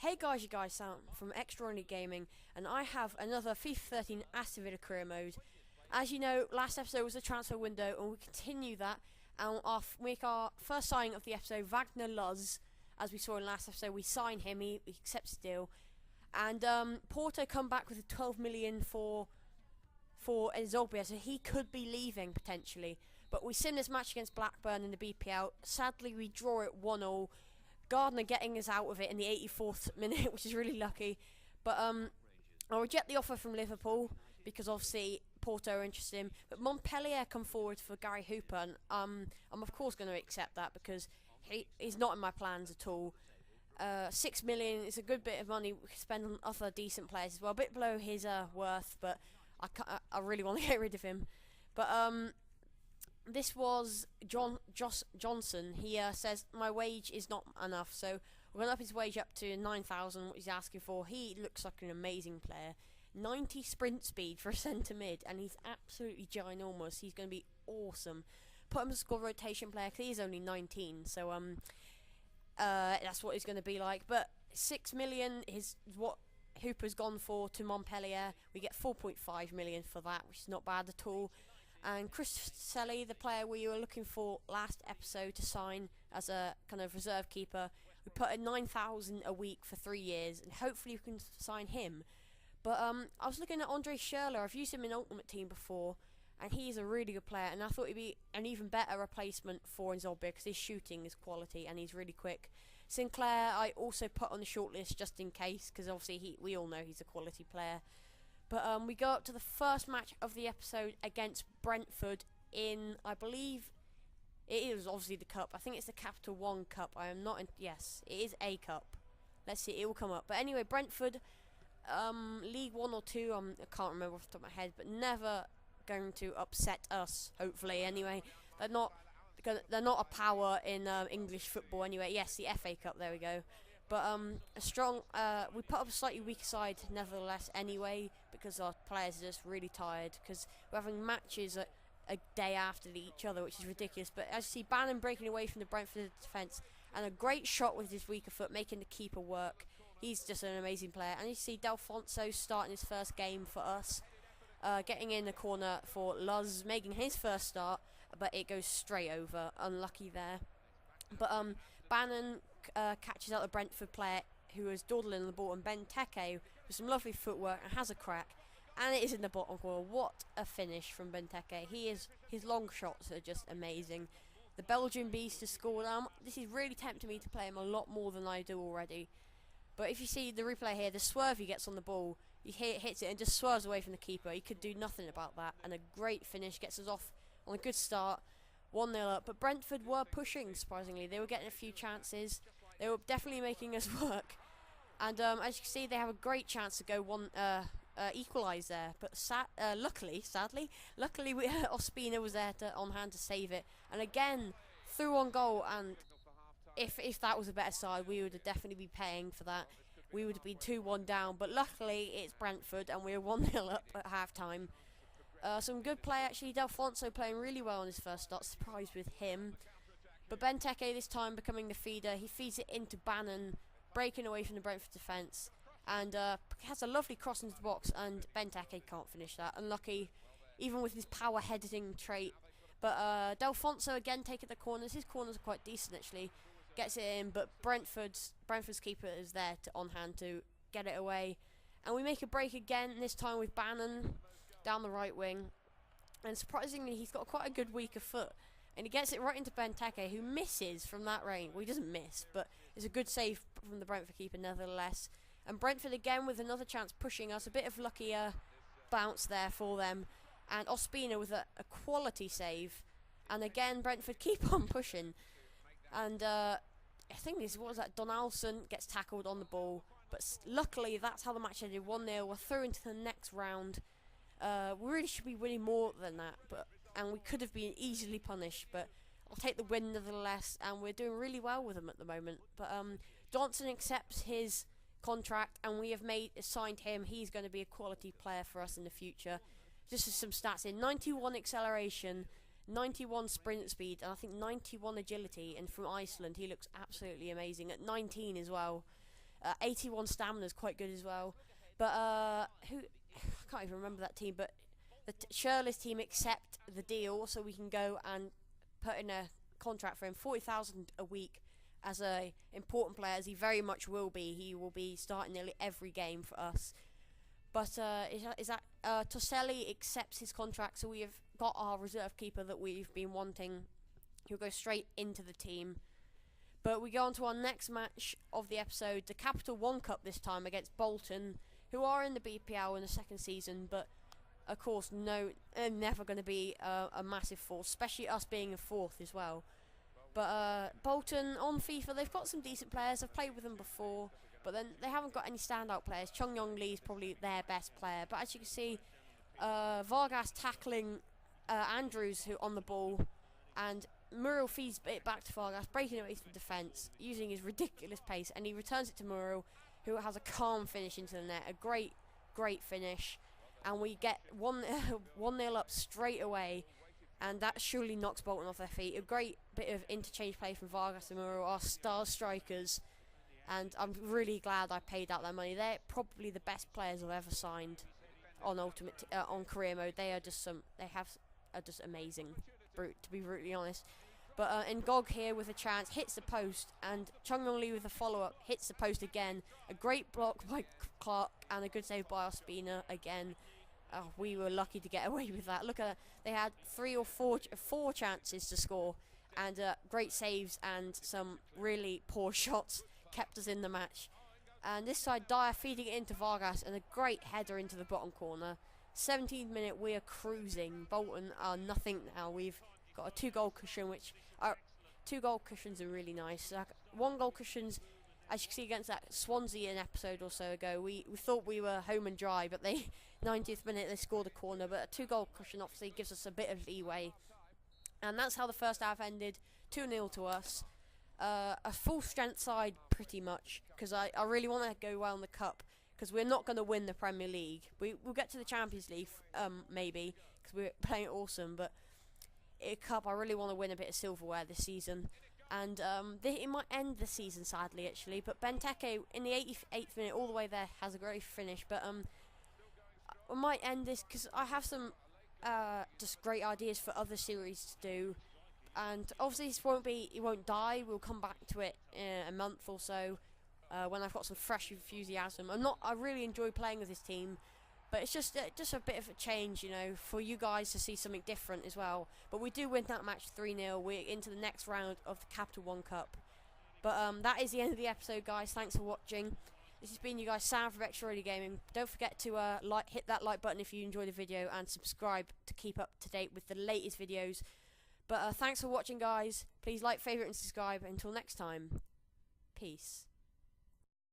Hey guys, you guys, Sam from Extraordinary Gaming, and I have another FIFA 13 Aston Villa career mode. As you know, last episode was the transfer window, and we continue that, and make our first signing of the episode, Wagner Luz. As we saw in last episode, we sign him, he accepts the deal, and Porto come back with a 12 million for Nzobia, so he could be leaving potentially. But we sim this match against Blackburn in the BPL. Sadly, we draw it 1-1. Gardner getting us out of it in the 84th minute, which is really lucky. But I'll reject the offer from Liverpool because obviously Porto are interested in him. But Montpellier come forward for Gary Hooper, and I'm of course going to accept that because he's not in my plans at all. 6 million is a good bit of money we can spend on other decent players as well. A bit below his worth, but I really want to get rid of him. But this was Johnson. He says my wage is not enough, so we're going to up his wage up to 9,000, what he's asking for. He looks like an amazing player. 90 sprint speed for a centre mid, and he's absolutely ginormous. He's going to be awesome. Put him as a squad rotation player because he's only 19, so that's what he's going to be like. But 6 million is what Hooper's gone for to Montpellier. We get 4.5 million for that, which is not bad at all. And Chris Selly, the player we were looking for last episode to sign as a kind of reserve keeper, we put in 9,000 a week for 3 years, and hopefully we can sign him. But I was looking at Andre Schürrle. I've used him in Ultimate Team before, and he's a really good player, and I thought he'd be an even better replacement for Nzobia because his shooting is quality and he's really quick. Sinclair I also put on the shortlist just in case, because obviously we all know he's a quality player. But we go up to the first match of the episode against Brentford in, I believe, it is obviously the cup. I think it's the Capital One Cup. I am not in, yes, it is a cup. Let's see, it will come up. But anyway, Brentford, League 1 or 2, I can't remember off the top of my head, but never going to upset us, hopefully, anyway. They're not a power in English football anyway. Yes, the FA Cup, there we go. But a strong, we put up a slightly weaker side nevertheless anyway, because our players are just really tired, because we're having matches a day after each other, which is ridiculous. But as you see, Bannon breaking away from the Brentford defence, and a great shot with his weaker foot, making the keeper work. He's just an amazing player. And you see Delfonso starting his first game for us, getting in the corner for Luz, making his first start, but it goes straight over. Unlucky there. But Bannon catches out the Brentford player who was dawdling on the ball, and Benteke with some lovely footwork and has a crack, and it is in the bottom corner. What a finish from Benteke. His long shots are just amazing. The Belgian beast has scored. This is really tempting me to play him a lot more than I do already. But if you see the replay here, the swerve he gets on the ball, he hits it and just swerves away from the keeper. He could do nothing about that, and a great finish gets us off on a good start. 1-0 up, but Brentford were pushing, surprisingly. They were getting a few chances. They were definitely making us work. And as you can see, they have a great chance to go equalise there. But sadly, Ospina was there on hand to save it. And again, through on goal. And if that was a better side, we would have definitely be paying for that. We would have been 2-1 down. But luckily, it's Brentford, and we're 1-0 up at half-time. Some good play actually. Delfonso playing really well on his first start. Surprised with him. But Benteke this time becoming the feeder. He feeds it into Bannon, breaking away from the Brentford defence, and has a lovely cross into the box, and Benteke can't finish that. Unlucky, even with his power heading trait. But Delfonso again taking the corners. His corners are quite decent actually. Gets it in, but Brentford's keeper is there on hand to get it away. And we make a break again, this time with Bannon down the right wing, and surprisingly he's got quite a good weaker foot, and he gets it right into Benteke, who misses from that range. Well, he doesn't miss, but it's a good save from the Brentford keeper nevertheless. And Brentford again with another chance pushing us. A bit of luckier bounce there for them, and Ospina with a quality save, and again Brentford keep on pushing. And I think Donaldson gets tackled on the ball, but luckily that's how the match ended. 1-0. We're through into the next round. We really should be winning more than that, and we could have been easily punished, but I'll take the win nevertheless, and we're doing really well with them at the moment. But Johnson accepts his contract, and we have signed him. He's going to be a quality player for us in the future. Just as some stats in: 91 acceleration, 91 sprint speed, and I think 91 agility, and from Iceland he looks absolutely amazing at 19 as well. 81 stamina is quite good as well. But who I can't even remember that team. But the Shirley's team accept the deal, so we can go and put in a contract for him, 40,000 a week as a important player, as he very much will be. He will be starting nearly every game for us. But Toselli accepts his contract, so we have got our reserve keeper that we've been wanting. He'll go straight into the team. But we go on to our next match of the episode, the Capital One Cup this time against Bolton, who are in the BPL in the second season, but of course they're never going to be a massive force, especially us being a fourth as well. But Bolton on FIFA, they've got some decent players. I've played with them before, but then they haven't got any standout players. Chung Yong Lee is probably their best player, but as you can see, Vargas tackling Andrews who on the ball, and Muriel feeds it back to Vargas, breaking away from defence, using his ridiculous pace, and he returns it to Muriel, who has a calm finish into the net. A great finish, and we get 1-0 up straight away, and that surely knocks Bolton off their feet. A great bit of interchange play from Vargas and Muriel, our star strikers, and I'm really glad I paid out that money. They're probably the best players I've ever signed on on career mode. They are just amazing, to be brutally honest. But Ngog here with a chance, hits the post, and Chung Yong Lee with a follow-up, hits the post again. A great block by Clark, and a good save by Ospina again. We were lucky to get away with that. Look at that. They had 3 or 4 chances to score, and great saves and some really poor shots kept us in the match. And this side, Dyer feeding it into Vargas, and a great header into the bottom corner. 17th minute, we are cruising. Bolton are nothing now. We've got a 2-goal cushion, which 2-goal cushions are really nice. 1-goal cushions, as you can see against that Swansea an episode or so ago, we thought we were home and dry, but they 90th minute they scored a corner. But a 2-goal cushion obviously gives us a bit of leeway, and that's how the first half ended. 2-0 to us. A full strength side pretty much, because I really want to go well in the cup, because we're not going to win the Premier League. We'll get to the Champions League maybe, because we're playing awesome, but in cup I really want to win a bit of silverware this season. And it might end the season sadly actually, but Benteke in the 88th minute all the way there has a great finish. But I might end this because I have some just great ideas for other series to do, and obviously it won't die. We'll come back to it in a month or so when I've got some fresh enthusiasm. I really enjoy playing with this team, but it's just a bit of a change, you know, for you guys to see something different as well. But we do win that match 3-0. We're into the next round of the Capital One Cup. But that is the end of the episode, guys. Thanks for watching. This has been you guys, Sam from Extraordinary Gaming. Don't forget to hit that like button if you enjoyed the video, and subscribe to keep up to date with the latest videos. But thanks for watching, guys. Please like, favourite and subscribe. Until next time, peace.